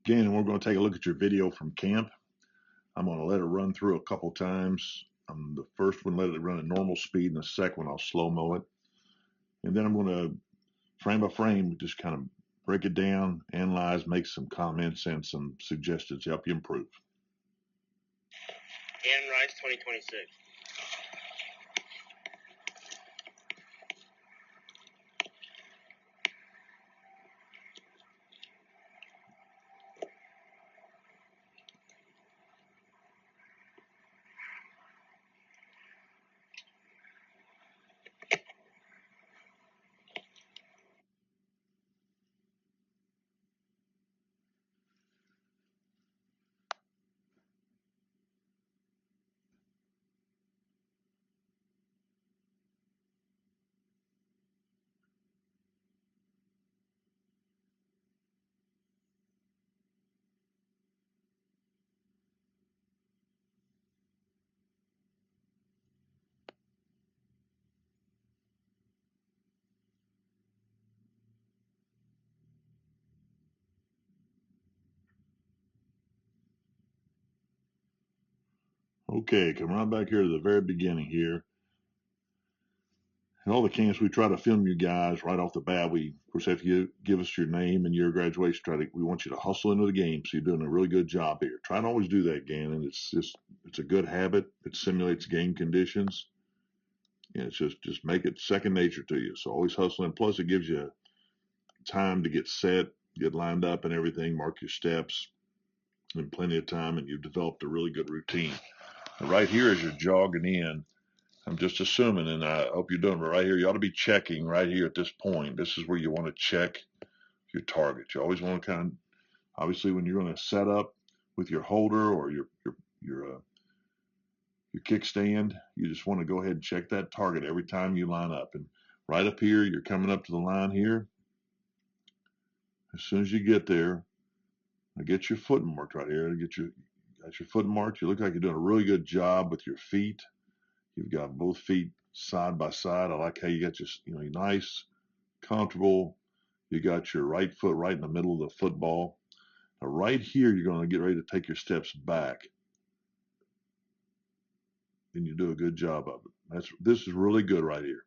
Again, we're going to take a look at your video from camp. I'm going to let it run through a couple times. The first one, let it run at normal speed, and the second one, I'll slow-mo it. And then I'm going to, frame by frame, just kind of break it down, analyze, make some comments, and some suggestions to help you improve. Gannon Rice 2026. Okay, come right back here to the very beginning here. In all the camps, we try to film you guys right off the bat. We, of course, have you give us your name and your graduation. We want you to hustle into the game. So you're doing a really good job here. Try to always do that, Gannon. It's a good habit. It simulates game conditions. And it's just make it second nature to you. So always hustling. Plus, it gives you time to get set, get lined up and everything, mark your steps, and plenty of time, and you've developed a really good routine. Now, right here, as you're jogging in, I'm just assuming, and I hope you're doing it right here, you ought to be checking right here at this point. This is where you want to check your target. You always want to obviously, when you're going to set up with your holder or your kickstand, you just want to go ahead and check that target every time you line up. And right up here, you're coming up to the line here. As soon as you get there, get your foot marked right here. Got your foot marked. You look like you're doing a really good job with your feet. You've got both feet side by side. I like how you got your nice, comfortable. You got your right foot right in the middle of the football. Now right here, you're going to get ready to take your steps back. And you do a good job of it. This is really good right here.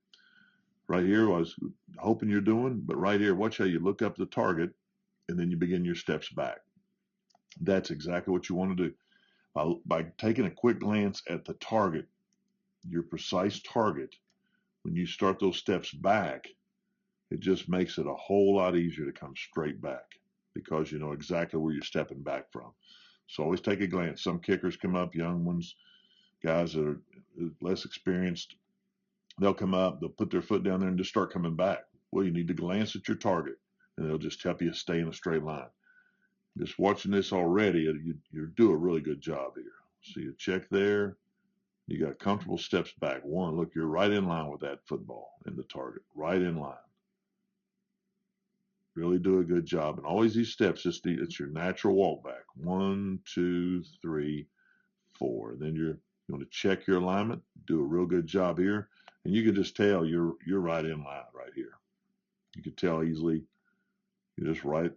Right here, I was hoping you're doing, but right here, watch how you look up the target, and then you begin your steps back. That's exactly what you want to do. By taking a quick glance at the target, your precise target, when you start those steps back, it just makes it a whole lot easier to come straight back because you know exactly where you're stepping back from. So always take a glance. Some kickers come up, young ones, guys that are less experienced, they'll come up, they'll put their foot down there and just start coming back. Well, you need to glance at your target, and it'll just help you stay in a straight line. Just watching this already, you do a really good job here. So you check there. You got comfortable steps back. One, look, you're right in line with that football and the target. Right in line. Really do a good job. And always these steps, it's your natural walk back. 1, 2, 3, 4. And then you're going to check your alignment. Do a real good job here. And you can just tell you're right in line right here. You can tell easily. You're just right.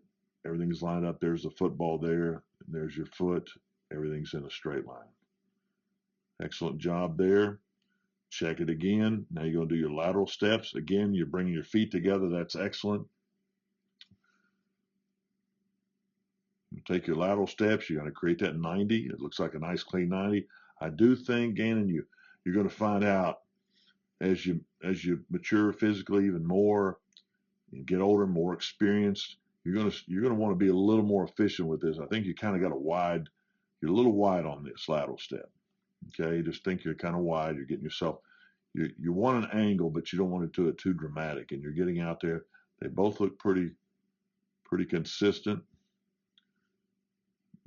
Everything's lined up. There's the football there. And there's your foot. Everything's in a straight line. Excellent job there. Check it again. Now you're going to do your lateral steps. Again, you're bringing your feet together. That's excellent. You take your lateral steps. You're going to create that 90. It looks like a nice clean 90. I do think, Gannon, you're going to find out as you mature physically even more, and get older, more experienced, you're going to want to be a little more efficient with this. I think you kind of got you're a little wide on this lateral step. Okay, just think you're kind of wide. You're getting yourself, you want an angle, but you don't want to do it too dramatic. And you're getting out there. They both look pretty consistent.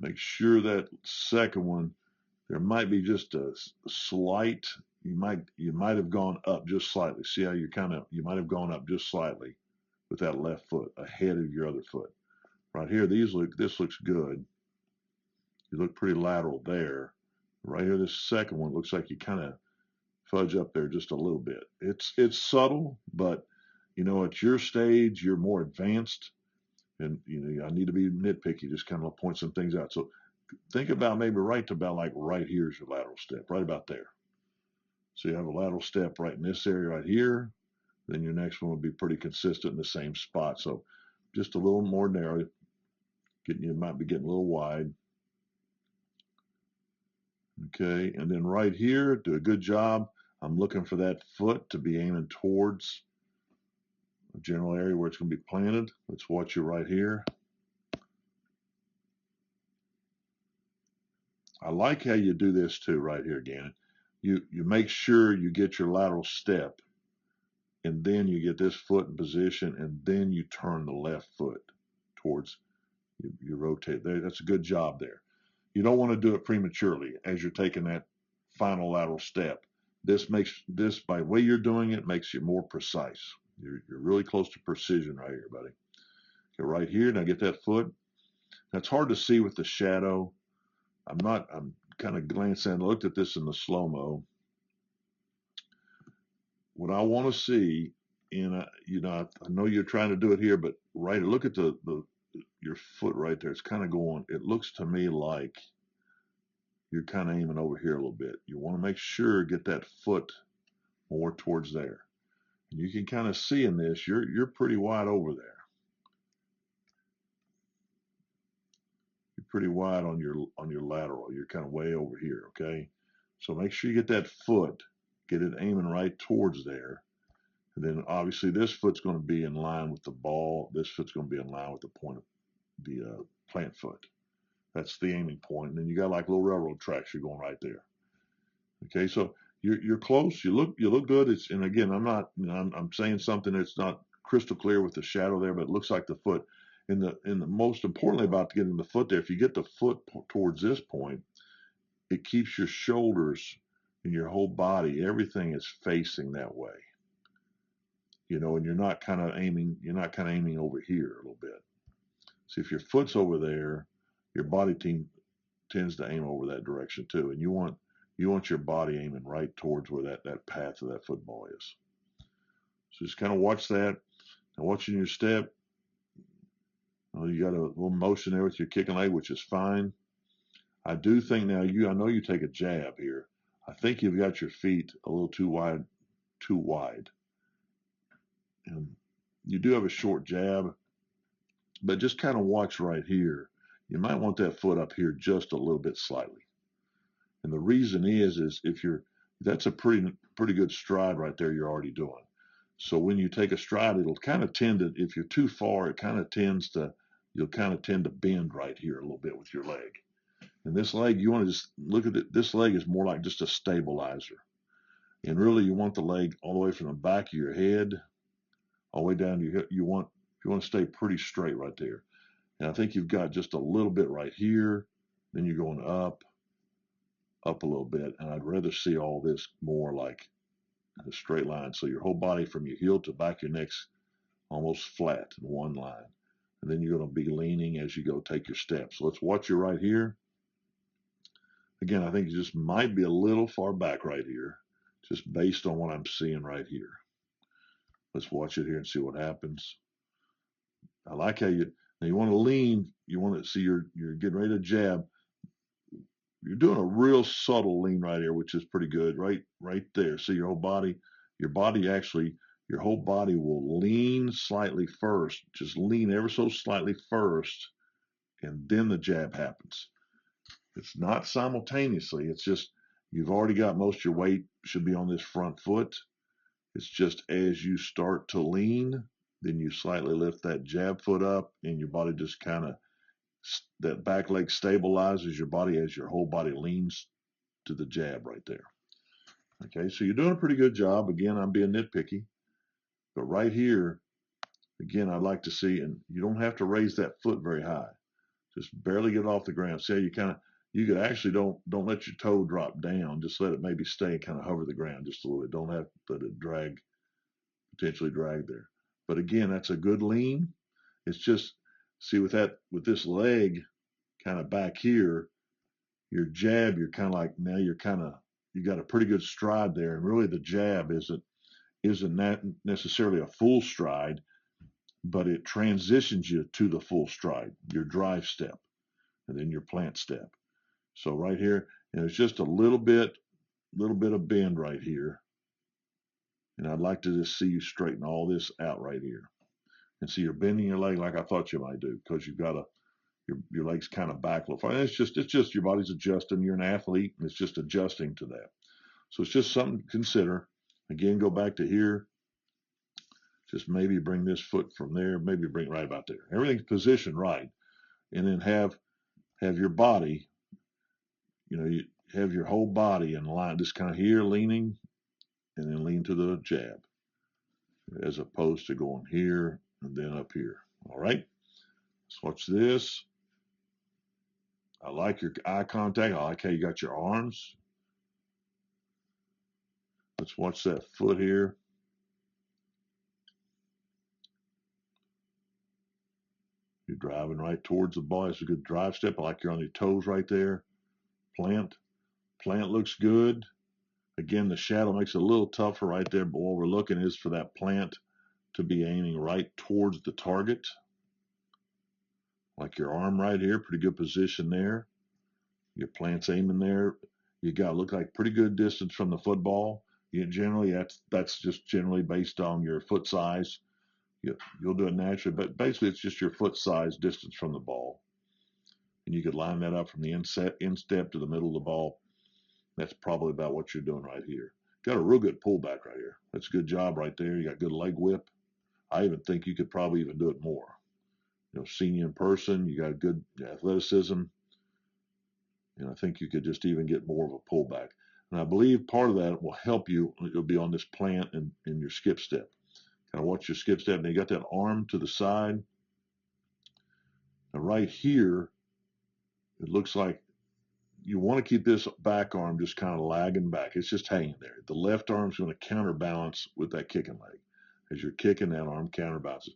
Make sure that second one, there might be just a slight. You might have gone up just slightly. See how you might have gone up just slightly with that left foot ahead of your other foot. Right here, this looks good. You look pretty lateral there. Right here, this second one looks like you kind of fudge up there just a little bit. It's subtle, but at your stage, you're more advanced. And I need to be nitpicky, just kind of point some things out. So think about maybe right here's your lateral step, right about there. So you have a lateral step right in this area right here. Then your next one will be pretty consistent in the same spot. So just a little more narrow. You might be getting a little wide. Okay, and then right here, do a good job. I'm looking for that foot to be aiming towards a general area where it's going to be planted. Let's watch you right here. I like how you do this too right here, Gannon. You make sure you get your lateral step, and then you get this foot in position, and then you turn the left foot towards, you rotate there. That's a good job there. You don't want to do it prematurely as you're taking that final lateral step. This, by the way you're doing it, makes you more precise. You're really close to precision right here, buddy. Okay, right here, now get that foot. That's hard to see with the shadow. I'm kind of glancing, I looked at this in the slow-mo. What I want to see, and I know you're trying to do it here, but look at your foot right there. It's kind of going, it looks to me like you're kind of aiming over here a little bit. You want to make sure, get that foot more towards there. And you can kind of see in this, you're pretty wide over there. You're pretty wide on your lateral. You're kind of way over here, okay? So make sure you get that foot, get it aiming right towards there. And then obviously this foot's going to be in line with the ball. This foot's going to be in line with the point of the plant foot. That's the aiming point. And then you got like little railroad tracks. You're going right there. Okay, so you're close. You look good. And again, I'm saying something that's not crystal clear with the shadow there, but it looks like the foot. And the most importantly about getting the foot there, if you get the foot towards this point, it keeps your shoulders and your whole body, everything is facing that way. And you're not kind of aiming over here a little bit. See, if your foot's over there, your body tends to aim over that direction too. And you want your body aiming right towards where that path of that football is. So just kind of watch that. And watching your step, you got a little motion there with your kicking leg, which is fine. I do think now I know you take a jab here. I think you've got your feet a little too wide. And you do have a short jab, but just kind of watch right here. You might want that foot up here just a little bit slightly. And the reason is that's a pretty good stride right there you're already doing. So when you take a stride, it'll kind of tend to, if you're too far, you'll kind of tend to bend right here a little bit with your leg. And this leg, you want to just look at it. This leg is more like just a stabilizer. And really, you want the leg all the way from the back of your head all the way down to your hip. You want to stay pretty straight right there. And I think you've got just a little bit right here. Then you're going up a little bit. And I'd rather see all this more like in a straight line. So your whole body from your heel to back of your neck's almost flat in one line. And then you're going to be leaning as you go take your steps. So let's watch you right here. Again, I think you just might be a little far back right here, just based on what I'm seeing right here. Let's watch it here and see what happens. I like how you want to lean. You want to see you're getting ready to jab. You're doing a real subtle lean right here, which is pretty good. Right there. See your whole body. Your whole body will lean slightly first. Just lean ever so slightly first, and then the jab happens. It's not simultaneously. It's just you've already got most of your weight should be on this front foot. It's just as you start to lean, then you slightly lift that jab foot up, and your body just kind of, that back leg stabilizes your body as your whole body leans to the jab right there. Okay, so you're doing a pretty good job. Again, I'm being nitpicky, but right here, again, I'd like to see, and you don't have to raise that foot very high. Just barely get it off the ground. See how you could actually don't let your toe drop down. Just let it maybe stay and kind of hover the ground just a little bit. Don't have to let it potentially drag there. But again, that's a good lean. It's just, see with this leg kind of back here, your jab, you're kind of like, now you got a pretty good stride there. And really the jab isn't necessarily a full stride, but it transitions you to the full stride, your drive step, and then your plant step. So right here, and it's just a little bit of bend right here. And I'd like to just see you straighten all this out right here. And see you're bending your leg like I thought you might do, because you've got your legs kind of back a little far. And it's just your body's adjusting. You're an athlete, and it's just adjusting to that. So it's just something to consider. Again, go back to here. Just maybe bring this foot from there, maybe bring it right about there. Everything's positioned right. And then have your body, you have your whole body in line, just kind of here leaning, and then lean to the jab, as opposed to going here and then up here. All right, let's watch this. I like your eye contact. I like how you got your arms. Let's watch that foot here. You're driving right towards the ball. It's a good drive step. I like you're on your toes right there. Plant looks good. Again, the shadow makes it a little tougher right there, but what we're looking is for that plant to be aiming right towards the target. Like your arm right here, pretty good position there. Your plant's aiming there. You got to look like pretty good distance from the football. Generally, that's just generally based on your foot size. You'll do it naturally, but basically it's just your foot size distance from the ball. And you could line that up from the instep to the middle of the ball. That's probably about what you're doing right here. Got a real good pullback right here. That's a good job right there. You got good leg whip. I even think you could probably even do it more. Seeing you in person, you got good athleticism, and I think you could just even get more of a pullback. And I believe part of that will help you. It'll be on this plant and in your skip step. Kind of watch your skip step, and you got that arm to the side. Now right here, it looks like you want to keep this back arm just kind of lagging back. It's just hanging there. The left arm's going to counterbalance with that kicking leg. As you're kicking, that arm counterbalances.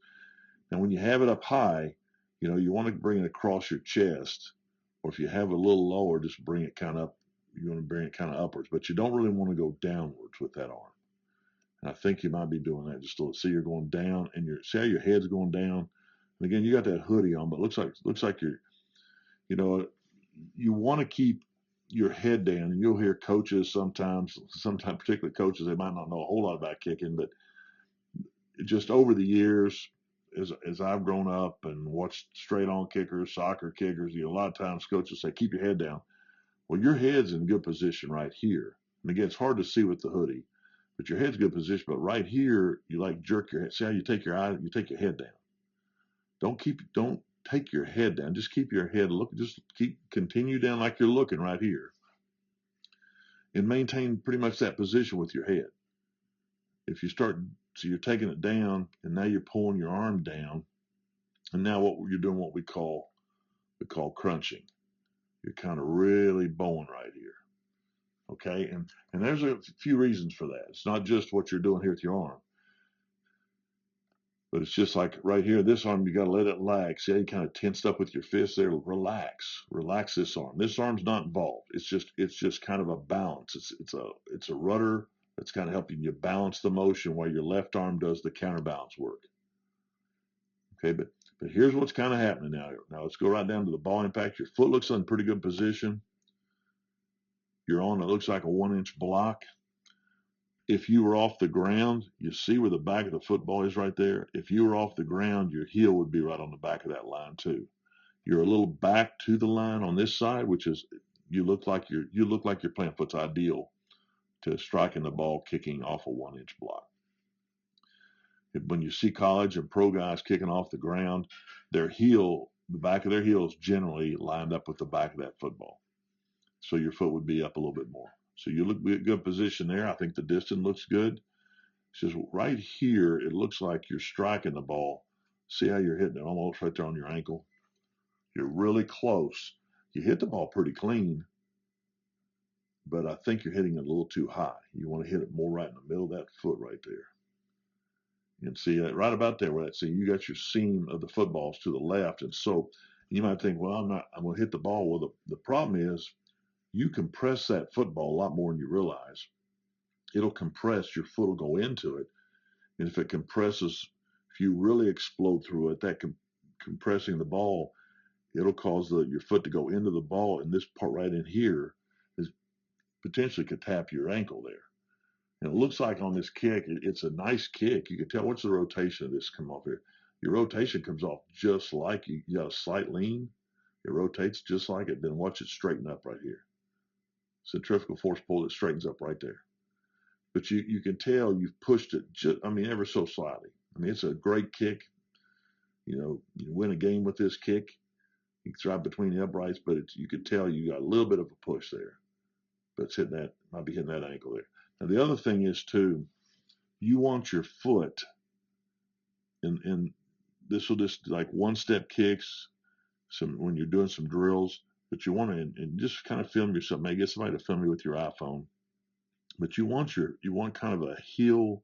Now, when you have it up high, you want to bring it across your chest, or if you have it a little lower, just bring it kind of up. You want to bring it kind of upwards, but you don't really want to go downwards with that arm. And I think you might be doing that just a little. See, you're going down, and see how your head's going down. And again, you got that hoodie on, but it looks like you're, you want to keep your head down. And you'll hear coaches sometimes particularly coaches, they might not know a whole lot about kicking, but just over the years, as I've grown up and watched straight on kickers, soccer kickers, a lot of times coaches say, keep your head down. Well, your head's in good position right here. And again, it's hard to see with the hoodie, but your head's in good position. But right here, you like jerk your head. See how you take your head down. Don't take your head down. Just keep your head continue down like you're looking right here. And maintain pretty much that position with your head. If you start, so you're taking it down, and now you're pulling your arm down, and now what you're doing, what we call crunching. You're kind of really bowing right here. Okay, and there's a few reasons for that. It's not just what you're doing here with your arm, but it's just like right here, this arm, you got to let it lag. See how you kind of tensed up with your fist there? Relax this arm. This arm's not involved. It's just kind of a balance. It's a rudder that's kind of helping you balance the motion while your left arm does the counterbalance work. Okay, but here's what's kind of happening now. Now let's go right down to the ball impact. Your foot looks in pretty good position. You're on, it looks like a 1-inch block. If you were off the ground, you see where the back of the football is right there. If you were off the ground, your heel would be right on the back of that line too. You're a little back to the line on this side, which is you look like your plant foot's ideal to striking the ball kicking off a 1-inch block. When you see college and pro guys kicking off the ground, the back of their heel is generally lined up with the back of that football. So your foot would be up a little bit more. So you look in good position there. I think the distance looks good. It's just right here, it looks like you're striking the ball. See how you're hitting it almost right there on your ankle? You're really close. You hit the ball pretty clean, but I think you're hitting it a little too high. You want to hit it more right in the middle of that foot right there. And see that right about there, where you got your seam of the footballs to the left. And so you might think, well, I'm going to hit the ball. Well, the problem is you compress that football a lot more than you realize. It'll compress, your foot will go into it. And if it compresses, if if you really explode through it, that compressing the ball, it'll cause your foot to go into the ball, and this part right in here is potentially could tap your ankle there. And it looks like on this kick, it's a nice kick. You can tell what's the rotation of this come off here. Your rotation comes off just like you got a slight lean. It rotates just like it. Then watch it straighten up right here. Centrifugal force pull, it straightens up right there. But you can tell you've pushed it ever so slightly. I mean, it's a great kick. You win a game with this kick. You can drive between the uprights, but you could tell you got a little bit of a push there. But it's might be hitting that ankle there. Now the other thing is too, you want your foot, and this will just like one step kicks, when you're doing some drills, but you want to and just kind of film yourself. Maybe get somebody to film you with your iPhone. But you want kind of a heel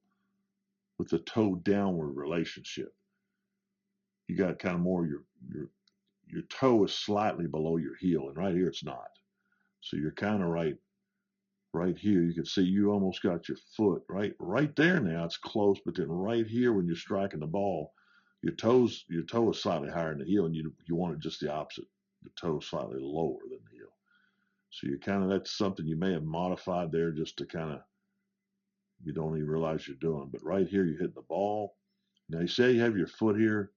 with the toe downward relationship. You got kind of more your toe is slightly below your heel, and right here it's not. So you're kind of right here. You can see you almost got your foot right there now. It's close, but then right here when you're striking the ball, your toe is slightly higher than the heel, and you want it just the opposite. The toe slightly lower than the heel. So that's something you may have modified there just to kind of, you don't even realize you're doing. But right here you're hitting the ball. Now you say you have your foot here.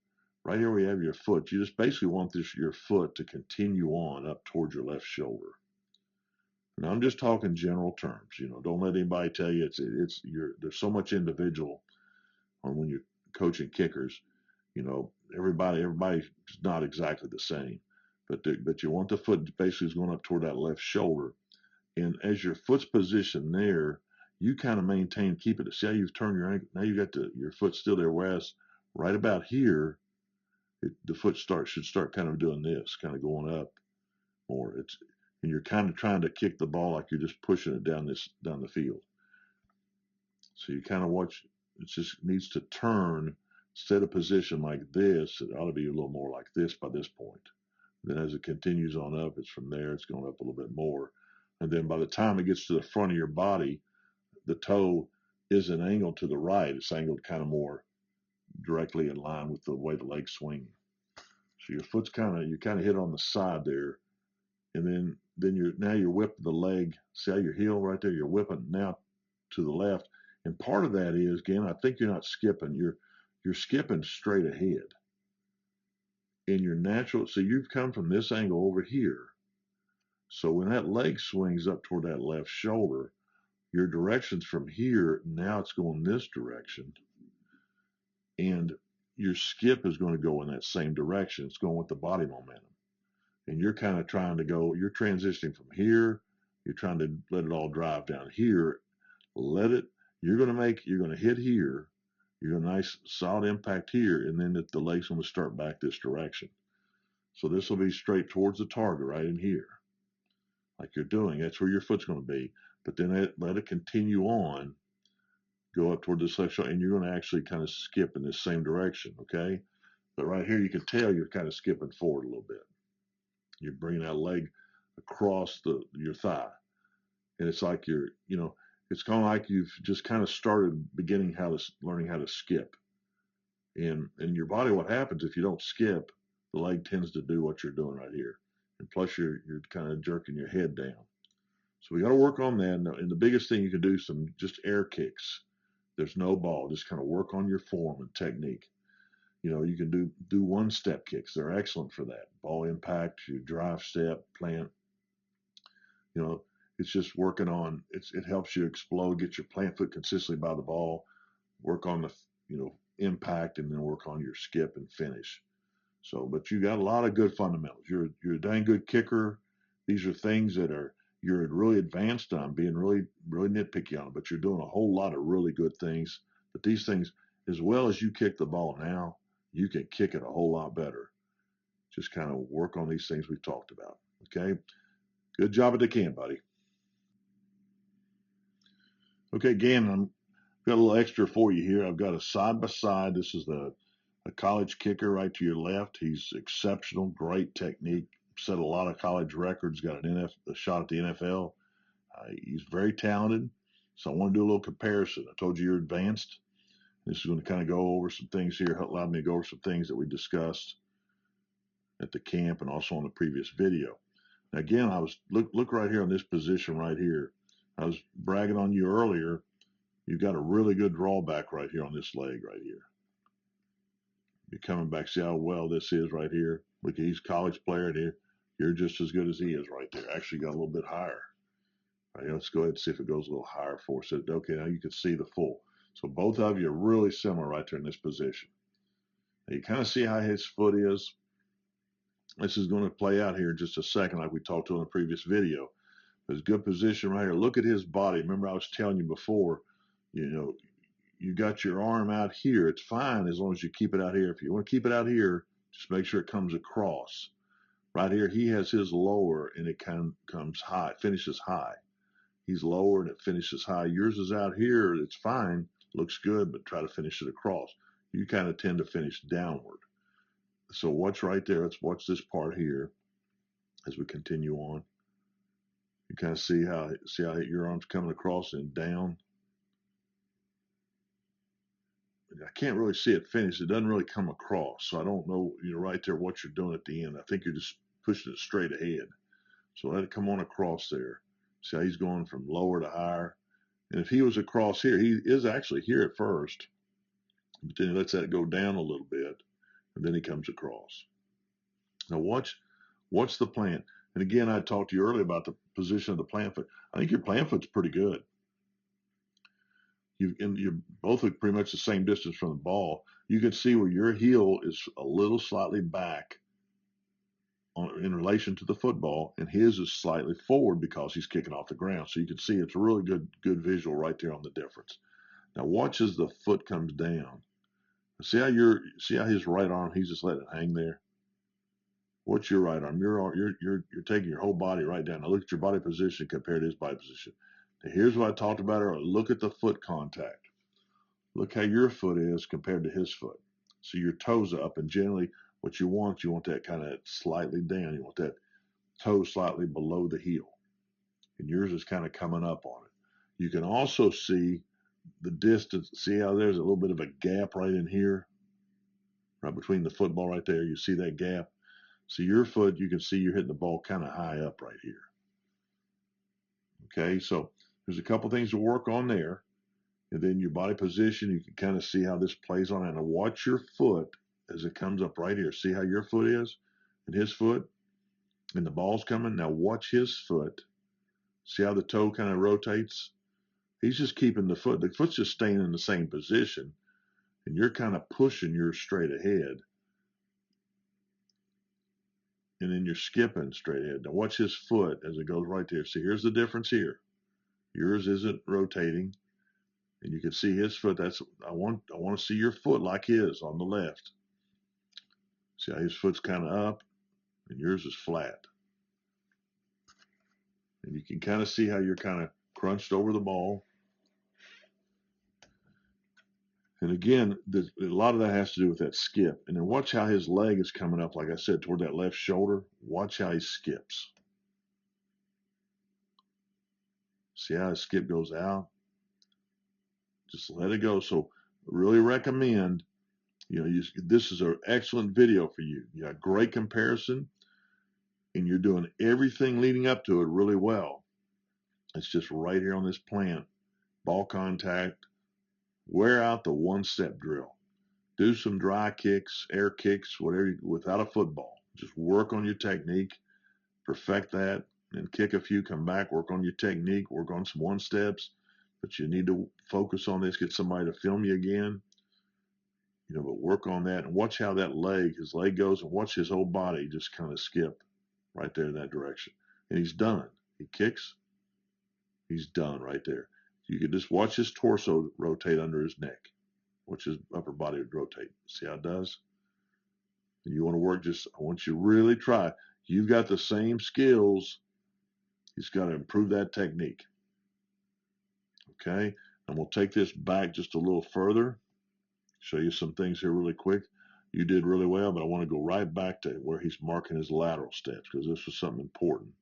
Right here where you have your foot, you just basically want your foot to continue on up towards your left shoulder. Now I'm just talking general terms. Don't let anybody tell you there's so much individual on when you're coaching kickers. Everybody's not exactly the same, but you want the foot basically is going up toward that left shoulder, and as your foot's positioned there, you kind of keep it. See how you've turned your ankle. Now you got your foot still there, whereas right about here, the foot should start kind of doing this, kind of going up more. And you're kind of trying to kick the ball like you're just pushing it down the field. So you kind of watch. It just needs to turn instead of position like this. It ought to be a little more like this by this point. Then as it continues on up, it's from there. It's going up a little bit more, and then by the time it gets to the front of your body, the toe isn't angled to the right. It's angled kind of more directly in line with the way the legs swing. So your foot's you kind of hit on the side there, and then you're whipping the leg. See how your heel right there? You're whipping now to the left, and part of that is, again, I think you're not skipping. You're skipping straight ahead. In your natural, so you've come from this angle over here. So when that leg swings up toward that left shoulder, your direction's from here. Now it's going this direction, and your skip is going to go in that same direction. It's going with the body momentum. And you're kind of trying to go, you're transitioning from here, you're trying to let it all drive down here. You're going to hit here, you're going to nice solid impact here, and then the leg's going to start back this direction. So this will be straight towards the target right in here, like you're doing. That's where your foot's going to be. But then let it continue on, go up toward this left shoulder, and you're going to actually kind of skip in this same direction, okay? But right here, you can tell you're kind of skipping forward a little bit. You're bringing that leg across your thigh, and it's like it's kind of like you've just kind of started learning how to skip. And your body, what happens if you don't skip, the leg tends to do what you're doing right here, and plus you're kind of jerking your head down. So we got to work on that. And the biggest thing you can do, some just air kicks. There's no ball. Just kind of work on your form and technique. You can do one step kicks. They're excellent for that. Ball impact, your drive step, plant. It's just working on it helps you explode, get your plant foot consistently by the ball, work on the impact, and then work on your skip and finish. So, but you got a lot of good fundamentals. You're a dang good kicker. These are things that you're really advanced on, being really, really nitpicky on, but you're doing a whole lot of really good things. But these things, as well as you kick the ball now, you can kick it a whole lot better. Just kind of work on these things we've talked about. Okay. Good job at the camp, buddy. Okay, Gannon, I've got a little extra for you here. I've got a side by side. This is a college kicker right to your left. He's exceptional, great technique. Set a lot of college records. Got a shot at the NFL. He's very talented. So I want to do a little comparison. I told you you're advanced. This is going to kind of go over some things here, allow me to go over some things that we discussed at the camp and also on the previous video. Now again, I was look right here on this position right here. I was bragging on you earlier. You've got a really good drawback right here on this leg right here. You're coming back. See how well this is right here. Look, he's a college player here. You're just as good as he is right there. Actually got a little bit higher. All right, let's go ahead and see if it goes a little higher for us. Okay, now you can see the full. So both of you are really similar right there in this position. Now you kind of see how his foot is. This is going to play out here in just a second like we talked to in the previous video. There's good position right here. Look at his body. Remember I was telling you before, you got your arm out here. It's fine as long as you keep it out here. If you want to keep it out here, just make sure it comes across. Right here, he has his lower and it kind of comes high, finishes high. He's lower and it finishes high. Yours is out here. It's fine. Looks good, but try to finish it across. You kind of tend to finish downward. So watch right there. Let's watch this part here as we continue on. You kind of see how your arm's coming across and down. I can't really see it finish. It doesn't really come across. So I don't know, right there what you're doing at the end. I think you're just pushing it straight ahead. So let it come on across there. See how he's going from lower to higher. And if he was across here, he is actually here at first. But then he lets that go down a little bit. And then he comes across. Now watch the plant. And again, I talked to you earlier about the position of the plant foot. I think your plant foot's pretty good. You're both are pretty much the same distance from the ball. You can see where your heel is a little slightly back in relation to the football, and his is slightly forward because he's kicking off the ground. So you can see it's a really good visual right there on the difference. Now watch as the foot comes down. See how his right arm, he's just letting it hang there. What's your right arm? You're taking your whole body right down. Now look at your body position compared to his body position. Now here's what I talked about earlier. Look at the foot contact. Look how your foot is compared to his foot. So your toes up, and generally what you want that kind of slightly down. You want that toe slightly below the heel. And yours is kind of coming up on it. You can also see the distance. See how there's a little bit of a gap right in here, right between the football right there. You see that gap? So your foot, you can see you're hitting the ball kind of high up right here. Okay, so there's a couple things to work on there. And then your body position, you can kind of see how this plays on it. Now watch your foot as it comes up right here. See how your foot is and his foot? And the ball's coming. Now watch his foot. See how the toe kind of rotates? He's just keeping the foot. The foot's just staying in the same position. And you're kind of pushing yours straight ahead. And then you're skipping straight ahead. Now watch his foot as it goes right there. See, here's the difference here. Yours isn't rotating. And you can see his foot. I want to see your foot like his on the left. See how his foot's kind of up and yours is flat. And you can kind of see how you're kind of crunched over the ball. And again, a lot of that has to do with that skip. And then watch how his leg is coming up, like I said, toward that left shoulder. Watch how he skips. See how his skip goes out? Just let it go. So really recommend, this is an excellent video for you. You got great comparison, and you're doing everything leading up to it really well. It's just right here on this plant. Ball contact. Wear out the one-step drill. Do some dry kicks, air kicks, whatever, without a football. Just work on your technique, perfect that, and kick a few, come back, work on your technique, work on some one-steps. But you need to focus on this, get somebody to film you again, but work on that and watch how his leg goes, and watch his whole body just kind of skip right there in that direction. And he's done. He kicks, he's done right there. You can just watch his torso rotate under his neck. Watch his upper body would rotate. See how it does? And you want to work I want you to really try. You've got the same skills. He's got to improve that technique. Okay? And we'll take this back just a little further. Show you some things here really quick. You did really well, but I want to go right back to where he's marking his lateral steps because this was something important.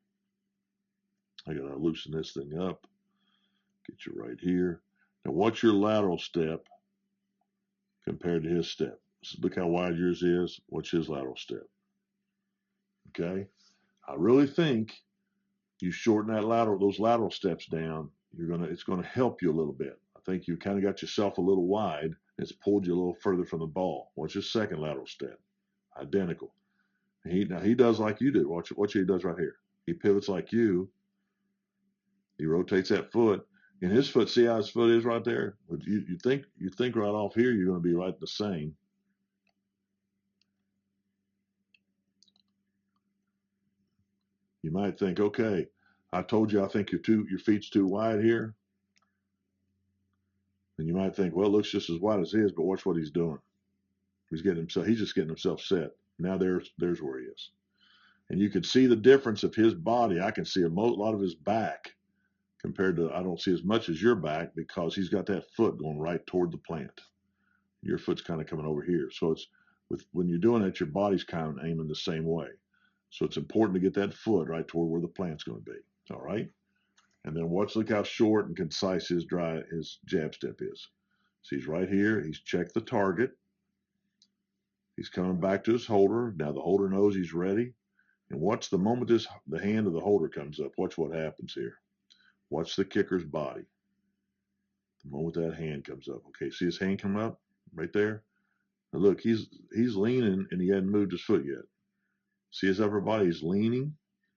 I got to loosen this thing up. Get you right here. Now watch your lateral step. compared to his step. So look how wide yours is. What's his lateral step? Okay. I really think you shorten those lateral steps down, it's gonna help you a little bit. I think you kind of got yourself a little wide. It's pulled you a little further from the ball. What's your second lateral step? Identical. Now he does like you do. Watch what he does right here. He pivots like you. He rotates that foot. And his foot, see how his foot is right there? You think right off here you're going to be right the same. You might think, okay, I told you I think your feet's too wide here. And you might think, well, it looks just as wide as his, but watch what he's doing. He's just getting himself set. Now there's where he is. And you can see the difference of his body. I can see a lot of his back compared to, I don't see as much as your back because he's got that foot going right toward the plant. Your foot's kind of coming over here. So when you're doing that, your body's kind of aiming the same way. So it's important to get that foot right toward where the plant's going to be. All right. And then look how short and concise his jab step is. So he's right here. He's checked the target. He's coming back to his holder. Now the holder knows he's ready. And watch the moment the hand of the holder comes up. Watch what happens here. Watch the kicker's body. The moment that hand comes up. Okay, see his hand come up right there? Now look, he's leaning and he hadn't moved his foot yet. See his upper body? He's leaning,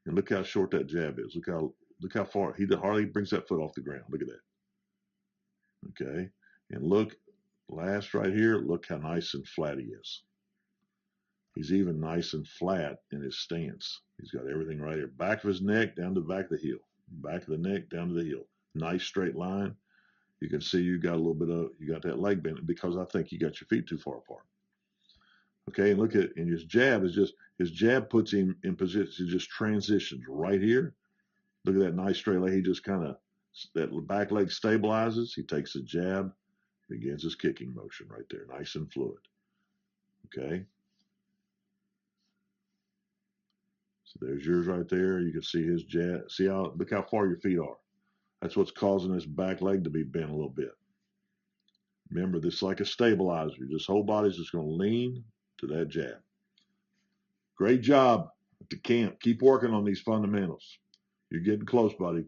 and look how short that jab is. Look how far he hardly brings that foot off the ground. Look at that. Okay, and look, last right here. Look how nice and flat he is. He's even nice and flat in his stance. He's got everything right here. Back of his neck down to the back of the heel. Back of the neck down to the heel. Nice straight line. You can see you got that leg bent because I think you got your feet too far apart. Okay, and and his jab puts him in position. He just transitions right here. Look at that nice straight leg. He just that back leg stabilizes. He takes the jab, begins his kicking motion right there. Nice and fluid. Okay. So there's yours right there. You can see his jab. Look how far your feet are. That's what's causing this back leg to be bent a little bit. Remember, this is like a stabilizer. This whole body's just going to lean to that jab. Great job at the camp. Keep working on these fundamentals. You're getting close, buddy.